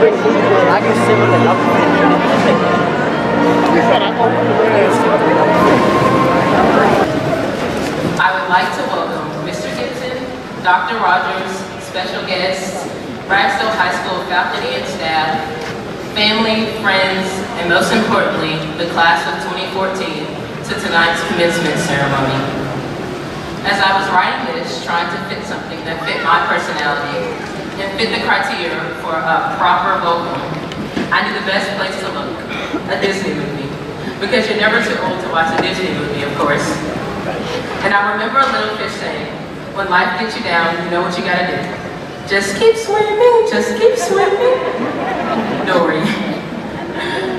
I can sit with I would like to welcome Mr. Gibson, Dr. Rogers, special guests, Ragsdale High School faculty and staff, family, friends, and most importantly, the class of 2014 to tonight's commencement ceremony. As I was writing this, trying to fit something that fit my personality and fit the criteria for a proper welcome, I knew the best place to look, a Disney movie. Because you're never too old to watch a Disney movie, of course. And I remember a little fish saying, when life gets you down, you know what you gotta do. Just keep swimming, just keep swimming. Dory.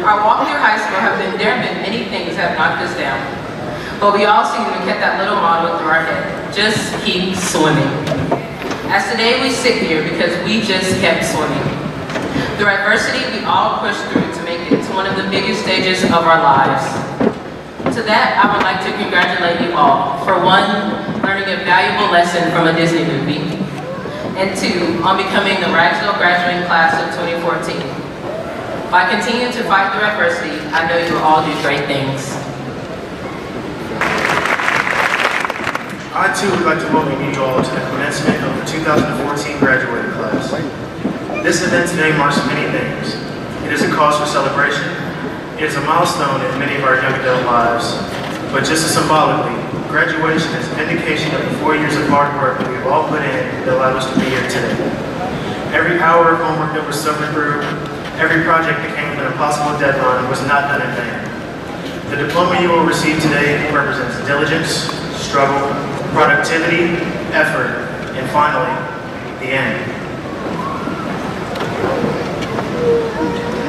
Our walk through high school there have been many things that have knocked us down. But we all seem to have kept that little motto through our head. Just keep swimming. As today we sit here because we just kept swimming. Through adversity, we all pushed through to make it to one of the biggest stages of our lives. To that, I would like to congratulate you all. For one, learning a valuable lesson from a Disney movie. And two, on becoming the Ragsdale graduating class of 2014. By continuing to fight through adversity, I know you will all do great things. I too would like to welcome you all to the commencement of the 2014 graduating class. This event today marks many things. It is a cause for celebration. It is a milestone in many of our young adult lives. But just as symbolically, graduation is an indication of the 4 years of hard work that we've all put in that allowed us to be here today. Every hour of homework that was suffered through, every project that came with an impossible deadline was not done in vain. The diploma you will receive today represents diligence, struggle, productivity, effort, and finally, the end.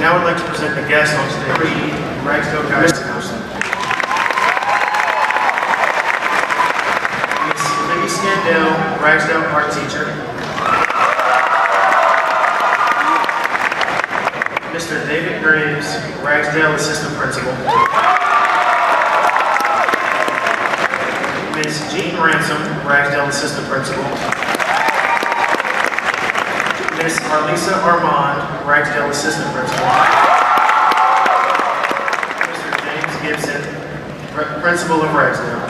Now I'd like to present the guests on stage, Ragsdale Guidance Counselor. Ms. Libby Scandell, Ragsdale Art Teacher. Mr. David Graves, Ragsdale Assistant Principal. Ms. Jean Ransom, Ragsdale Assistant Principal. Ms. Arlisa Armand, Ragsdale Assistant Principal. Mr. James Gibson, Principal of Ragsdale.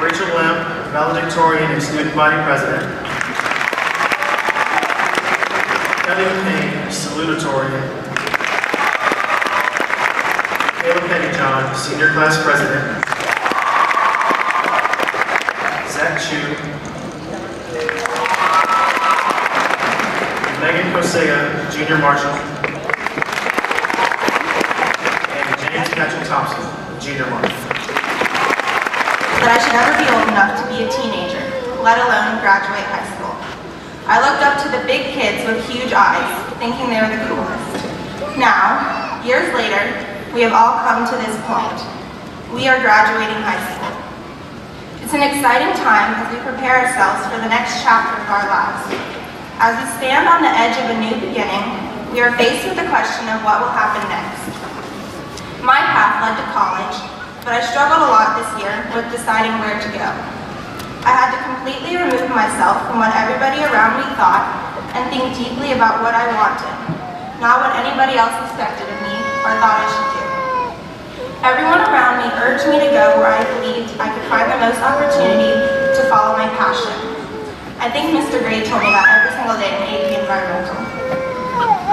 Rachel Lemp, Valedictorian and Student Body President. Kelly Payne, Salutatorian. Caleb Pettyjohn, Senior Class President. Zach Chu. Megan Hosea, Junior Marshal. And James Patrick Thompson, Junior Marshal. That I should ever be old enough to be a teenager, let alone graduate high school. I looked up to the big kids with huge eyes, thinking they were the coolest. Now, years later, we have all come to this point. We are graduating high school. It's an exciting time as we prepare ourselves for the next chapter of our lives. As we stand on the edge of a new beginning, we are faced with the question of what will happen next. My path led to college, but I struggled a lot this year with deciding where to go. I had to completely remove myself from what everybody around me thought and think deeply about what I wanted, not what anybody else expected of me or thought I should do. Everyone around me urged me to go where I believed I could find the most opportunity to follow my passion. I think Mr. Gray told me that every single day in AP Environmental.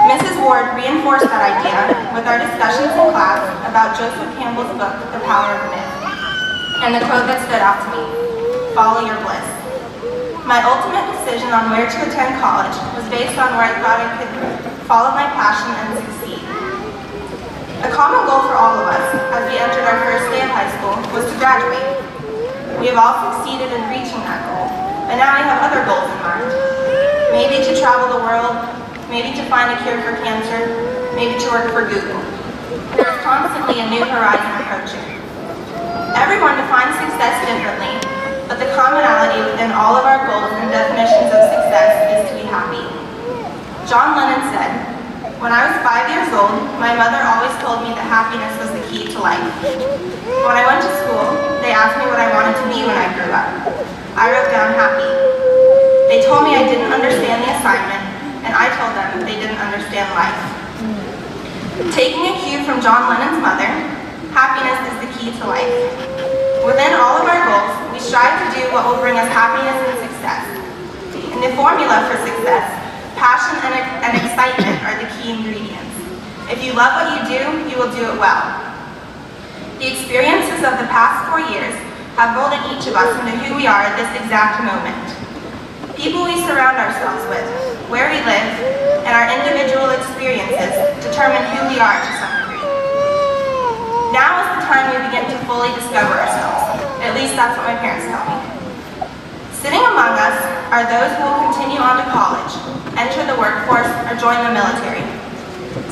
Mrs. Ward reinforced that idea with our discussions in class about Joseph Campbell's book, The Power of Myth, and the quote that stood out to me, "Follow your bliss." My ultimate decision on where to attend college was based on where I thought I could follow my passion and succeed. A common goal for all of us as we entered our first day of high school was to graduate. We have all succeeded in reaching that goal, and now I have other goals in mind. Maybe to travel the world, maybe to find a cure for cancer, maybe to work for Google. There is constantly a new horizon approaching. Everyone defines success differently, but the commonality within all of our goals and definitions of success is to be happy. John Lennon said, "When I was 5 years old, my mother always told me that happiness was the key to life. When I went to school, they asked me what I wanted to be when I grew up. I wrote down happy. They told me I didn't understand the assignment, and I told them they didn't understand life. Taking a cue from John Lennon's mother, happiness is the key to life. Within all of our goals, we strive to do what will bring us happiness and success. In the formula for success, passion and excitement are the key ingredients. If you love what you do, you will do it well. The experiences of the past 4 years have molded each of us into who we are at this exact moment. People we surround ourselves with, where we live, and our individual experiences determine who we are to some degree. Now is the time we begin to fully discover ourselves. At least that's what my parents tell me. Sitting among us are those who will continue on to college, enter the workforce, or join the military.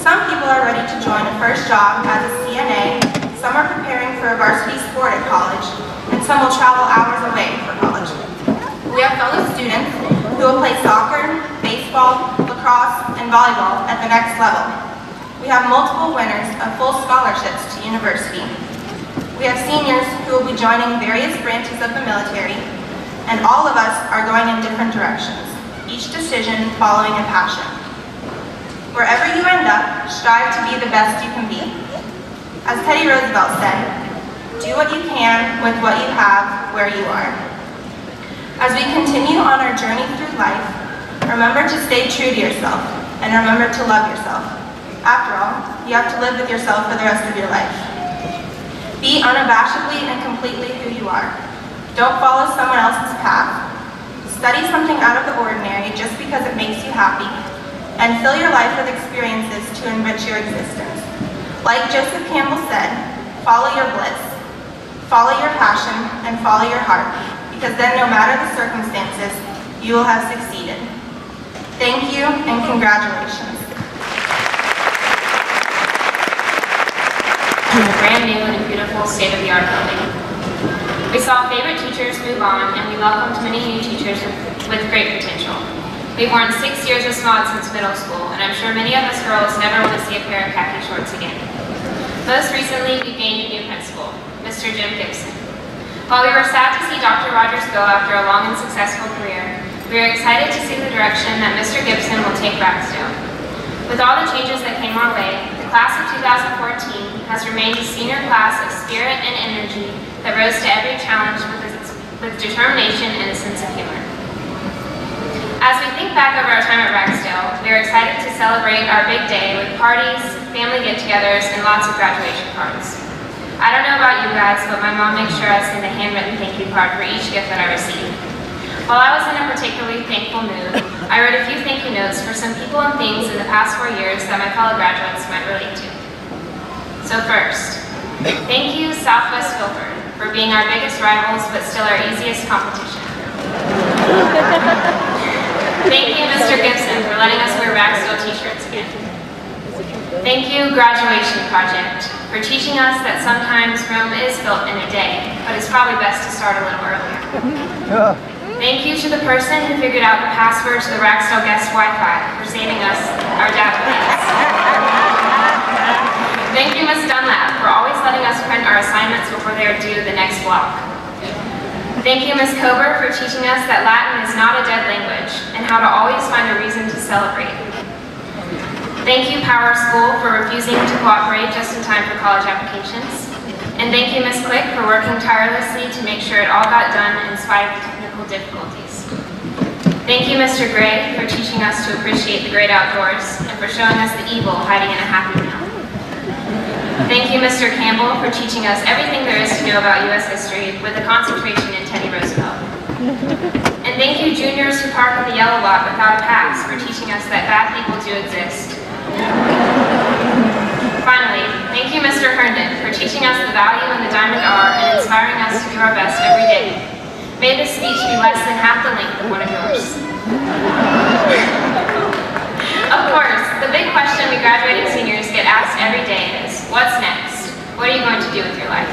Some people are ready to join a first job as a CNA, some are preparing for a varsity sport at college, and some will travel hours away for college. We have fellow students who will play soccer, baseball, lacrosse, and volleyball at the next level. We have multiple winners of full scholarships to university. We have seniors who will be joining various branches of the military, and all of us are going in different directions, each decision following a passion. Wherever you end up, strive to be the best you can be. As Teddy Roosevelt said, do what you can with what you have where you are. As we continue on our journey through life, remember to stay true to yourself and remember to love yourself. After all, you have to live with yourself for the rest of your life. Be unabashedly and completely who you are. Don't follow someone else's path. Study something out of the ordinary just because it makes you happy, and fill your life with experiences to enrich your existence. Like Joseph Campbell said, follow your bliss, follow your passion, and follow your heart, because then no matter the circumstances, you will have succeeded. Thank you, and congratulations. In the brand new and beautiful state-of-the-art building. We saw favorite teachers move on, and we welcomed many new teachers with great potential. We've worn 6 years of SMOD since middle school, and I'm sure many of us girls never want to see a pair of khaki shorts again. Most recently, we gained a new principal, Mr. Jim Gibson. While we were sad to see Dr. Rogers go after a long and successful career, we are excited to see the direction that Mr. Gibson will take Ragsdale. With all the changes that came our way, the class of 2014 has remained a senior class of spirit and energy that rose to every challenge with determination and a sense of humor. As we think back over our time at Ragsdale, we are excited to celebrate our big day with parties, family get-togethers, and lots of graduation cards. I don't know about you guys, but my mom makes sure I send a handwritten thank you card for each gift that I receive. While I was in a particularly thankful mood, I wrote a few thank you notes for some people and things in the past 4 years that my fellow graduates might relate to. So first, thank you Southwest Filford for being our biggest rivals but still our easiest competition. Thank you Mr. Gibson for letting us wear Ragsdale t-shirts again. Thank you Graduation Project for teaching us that sometimes Rome is built in a day, but it's probably best to start a little earlier. Thank you to the person who figured out the password to the Ragsdale guest Wi-Fi for saving us our database. Thank you Ms. Dunlap for always letting us print our assignments before they are due the next block. Thank you Ms. Kober for teaching us that Latin is not a dead language and how to always find a reason to celebrate. Thank you Power School for refusing to cooperate just in time for college applications. And thank you Ms. Click for working tirelessly to make sure it all got done in spite of the technical difficulties. Thank you Mr. Gray for teaching us to appreciate the great outdoors and for showing us the evil hiding in a happy meal. Thank you Mr. Campbell for teaching us everything there is to know about U.S. history with a concentration in Teddy Roosevelt. And thank you juniors who park in the yellow lot without a pass for teaching us that bad people do exist. Finally, thank you Mr. Herndon for teaching us the value in the diamond R and inspiring us to do our best every day. May this speech be less than half the length of one of yours. Of course, the big question we graduating seniors get asked every day is, what's next? What are you going to do with your life?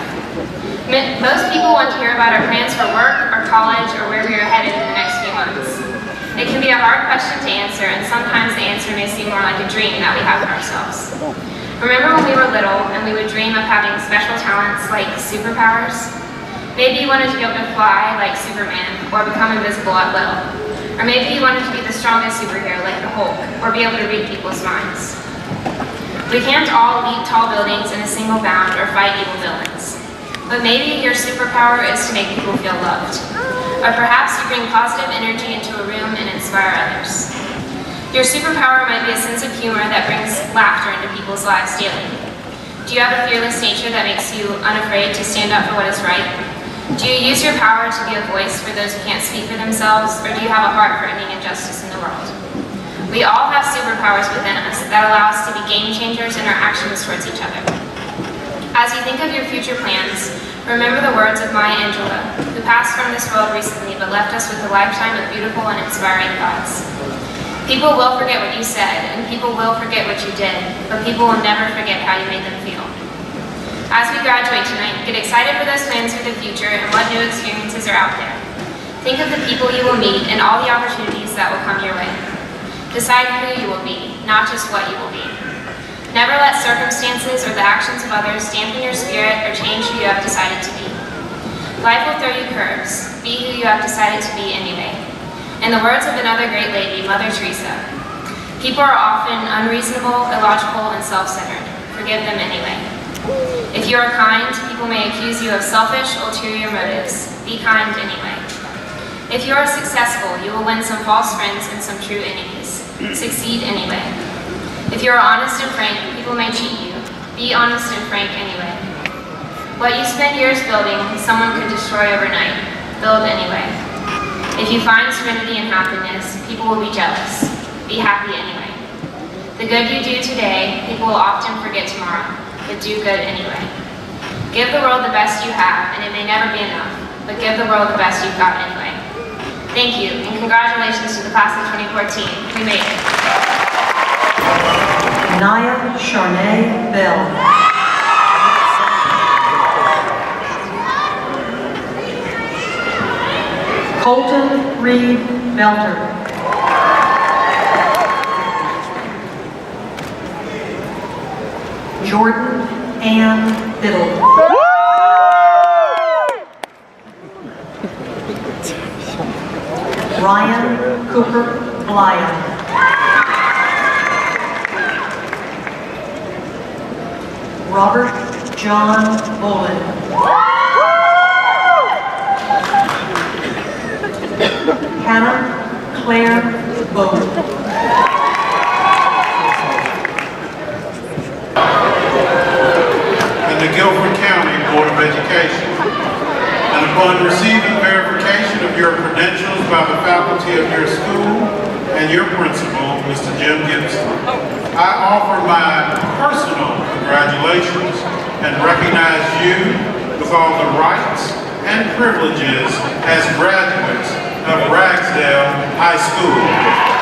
Most people want to hear about our plans for work, or college, or where we are headed in the next few months. It can be a hard question to answer, and sometimes the answer may seem more like a dream that we have for ourselves. Remember when we were little and we would dream of having special talents like superpowers? Maybe you wanted to be able to fly like Superman or become invisible at will. Or maybe you wanted to be the strongest superhero like the Hulk, or be able to read people's minds. We can't all leap tall buildings in a single bound or fight evil villains. But maybe your superpower is to make people feel loved. Or perhaps you bring positive energy into a room and inspire others. Your superpower might be a sense of humor that brings laughter into people's lives daily. Do you have a fearless nature that makes you unafraid to stand up for what is right? Do you use your power to be a voice for those who can't speak for themselves, or do you have a heart for ending injustice in the world? We all have superpowers within us that allow us to be game changers in our actions towards each other. As you think of your future plans, remember the words of Maya Angelou, who passed from this world recently but left us with a lifetime of beautiful and inspiring thoughts. People will forget what you said, and people will forget what you did, but people will never forget how you made them feel. As we graduate tonight, get excited for those plans for the future and what new experiences are out there. Think of the people you will meet and all the opportunities that will come your way. Decide who you will be, not just what you will be. Never let circumstances or the actions of others dampen your spirit or change who you have decided to be. Life will throw you curves. Be who you have decided to be anyway. In the words of another great lady, Mother Teresa, people are often unreasonable, illogical, and self-centered. Forgive them anyway. If you are kind, people may accuse you of selfish, ulterior motives. Be kind anyway. If you are successful, you will win some false friends and some true enemies. Succeed anyway. If you are honest and frank, people may cheat you. Be honest and frank anyway. What you spend years building, someone could destroy overnight. Build anyway. If you find serenity and happiness, people will be jealous. Be happy anyway. The good you do today, people will often forget tomorrow, but do good anyway. Give the world the best you have, and it may never be enough, but give the world the best you've got anyway. Thank you, and congratulations to the class of 2014. We made it. Naya Charnay Bell. Colton Reed Belter. Jordan Ann Biddle. Ryan Cooper Blyer. Robert John Bolin. Hannah Claire Bowden. And the Guilford County Board of Education. And upon receiving verification of your credentials by the faculty of your school and your principal, Mr. Jim Gibson, I offer my personal congratulations and recognize you with all the rights and privileges as graduates of Ragsdale High School.